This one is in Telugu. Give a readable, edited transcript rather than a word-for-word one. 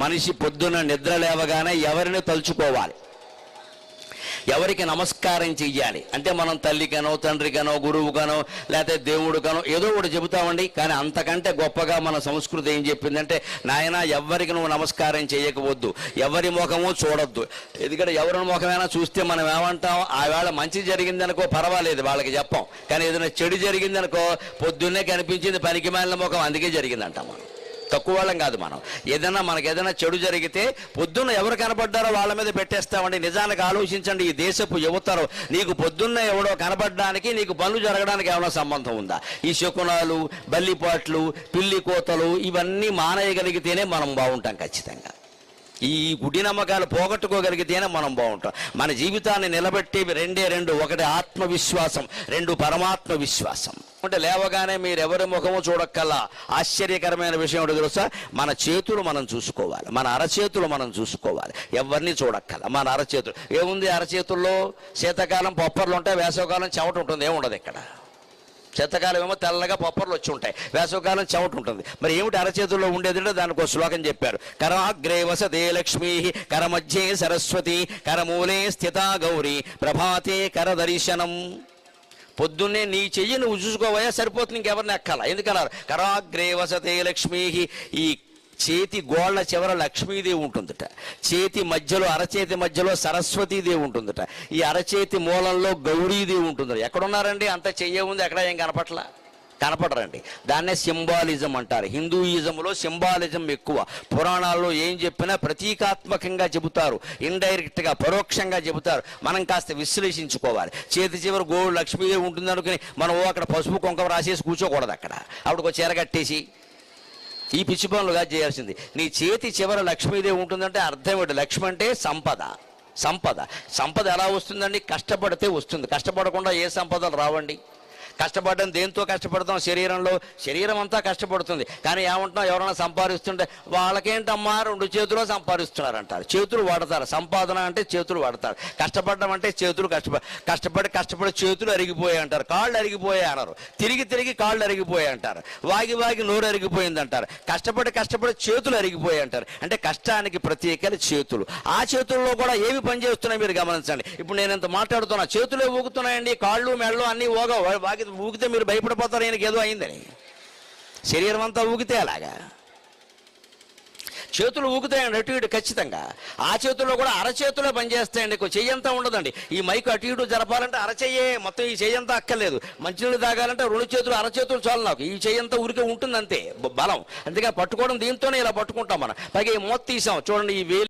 మనిషి పొద్దున్న నిద్ర లేవగానే ఎవరిని తలుచుకోవాలి, ఎవరికి నమస్కారం చెయ్యాలి అంటే మనం తల్లికనో తండ్రికనో గురువుకనో లేకపోతే దేవుడికనో ఏదో ఒకటి చెబుతామండి. కానీ అంతకంటే గొప్పగా మన సంస్కృతి ఏం చెప్పిందంటే, నాయన ఎవరికి నువ్వు నమస్కారం చేయకపోవద్దు, ఎవరి ముఖము చూడొద్దు. ఎందుకంటే ఎవరి ముఖమైనా చూస్తే మనం ఏమంటాం, ఆ వేళ మంచి జరిగిందనుకో పర్వాలేదు వాళ్ళకి చెప్పాం, కానీ ఏదైనా చెడు జరిగిందనుకో పొద్దున్నే కనిపించింది పనికి మాలిన ముఖం అందుకే జరిగిందంటాం. మనం తక్కువ వాళ్ళం కాదు. మనం మనకి ఏదైనా చెడు జరిగితే పొద్దున్న ఎవరు కనపడ్డారో వాళ్ళ మీద పెట్టేస్తామండి. నిజానికి ఆలోచించండి, ఈ దేశపు యువతరం నీకు పొద్దున్న ఎవడో కనపడడానికి నీకు పనులు జరగడానికి ఏమైనా సంబంధం ఉందా? ఈ శకునాలు, బల్లిపాట్లు, పిల్లి కోతలు ఇవన్నీ మానేయగలిగితేనే మనం బాగుంటాం. ఖచ్చితంగా ఈ గుడి నమ్మకాలు పోగొట్టుకోగలిగితేనే మనం బాగుంటాం. మన జీవితాన్ని నిలబెట్టేవి రెండు, ఒకటి ఆత్మవిశ్వాసం, రెండు పరమాత్మ విశ్వాసం. అంటే లేవగానే మీరు ఎవరి ముఖము చూడక్కల్లా ఆశ్చర్యకరమైన విషయం ఒకటి తెలుసా, మన చేతులు మనం చూసుకోవాలి, మన అరచేతులు మనం చూసుకోవాలి, ఎవరిని చూడక్కల. మన అరచేతులు ఏముంది, అరచేతుల్లో శీతాకాలం పొప్పర్లు ఉంటాయి, వేసవకాలం చెమట ఉంటుంది, ఏముండదు ఇక్కడ. శీతాకాలం ఏమో తెల్లగా పొప్పర్లు వచ్చి ఉంటాయి, వేసవకాలం చెమట ఉంటుంది. మరి ఏమిటి అరచేతుల్లో ఉండేది? దానికి ఒక శ్లోకం చెప్పారు, కరాగ్రే వసతే లక్ష్మీ కరమధ్యే సరస్వతి కరమూలే స్థితా గౌరీ ప్రభాతే కరదర్శనం. పొద్దున్నే నీ చెయ్యి నువ్వు చూసుకోవయా సరిపోతుంది, ఇంకెవరిని ఎక్కాల. ఎందుకన్నారు? కరాగ్రే వసతే లక్ష్మీ, ఈ చేతి గోళ్ల చివర లక్ష్మీదేవి ఉంటుందట, చేతి మధ్యలో అరచేతి మధ్యలో సరస్వతీదేవి ఉంటుందట, ఈ అరచేతి మూలంలో గౌరీదేవి ఉంటుందట. ఎక్కడున్నారండి? అంత చెయ్యే ఉంది, ఎక్కడ ఏం కనపడరండి. దాన్నే సింబాలిజం అంటారు. హిందూయిజంలో సింబాలిజం ఎక్కువ. పురాణాల్లో ఏం చెప్పినా ప్రతీకాత్మకంగా చెబుతారు, ఇండైరెక్ట్గా పరోక్షంగా చెబుతారు. మనం కాస్త విశ్లేషించుకోవాలి. చేతి చివరి గోడు లక్ష్మీదేవి ఉంటుంది అనుకుని మనం అక్కడ పసుపు కుంకం రాసేసి కూర్చోకూడదు. అక్కడ ఆవిడకు ఒక చీర కట్టేసి ఈ పిచ్చి పనులుగా చేయాల్సింది. నీ చేతి చివర లక్ష్మీదేవి ఉంటుందంటే అర్థం ఏంటి? లక్ష్మి అంటే సంపద. సంపద ఎలా వస్తుందండి? కష్టపడితే వస్తుంది. కష్టపడకుండా ఏ సంపదలు రావండి. కష్టపడడం దేంతో కష్టపడతాం? శరీరం అంతా కష్టపడుతుంది. కానీ ఏమంటున్నాం, ఎవరైనా సంపాదిస్తుంటే వాళ్ళకేంటమ్మా 2 చేతులు సంపాదిస్తున్నారంటారు. చేతులు వాడతారు. సంపాదన అంటే చేతులు వాడతారు. కష్టపడడం అంటే చేతులు కష్టపడి చేతులు అరిగిపోయాయి అంటారు, కాళ్ళు అరిగిపోయాయి అన్నారు, తిరిగి కాళ్ళు అరిగిపోయాయి అంటారు, వాగి నోరు అరిగిపోయింది అంటారు, కష్టపడి చేతులు అరిగిపోయాయి అంటారు. అంటే కష్టానికి ప్రత్యేకలు చేతులు. ఆ చేతుల్లో కూడా ఏవి పనిచేస్తున్నాయి మీరు గమనించండి. ఇప్పుడు నేను ఇంత మాట్లాడుతున్నా, చేతులే ఊగుతున్నాయండి, కాళ్ళు మెళ్ళు అన్నీ ఊగితే మీరు భయపడిపోతారు, ఈయనకి ఏదో అయిందని. శరీరం అంతా ఊగితే అలాగా చేతులు ఊగుతాయండి అటు ఇటు ఖచ్చితంగా. ఆ చేతుల్లో కూడా అరచేతులే పనిచేస్తాయండి, చెయ్యంతా ఉండదండి. ఈ మైకు అటు ఇటు జరపాలంటే అరచెయ్యే మొత్తం, ఈ చెయ్యంతా అక్కర్లేదు. మంచినీళ్ళు తాగాలంటే 2 చేతులు అరచేతులు చాలు నాకు. ఈ చెయ్యంతా ఊరికే ఉంటుంది అంతే బలం. అందుకే పట్టుకోవడం దీంతోనే ఇలా పట్టుకుంటాం మనం. పైగా ఈ మూత తీసాం చూడండి, ఈ వేలు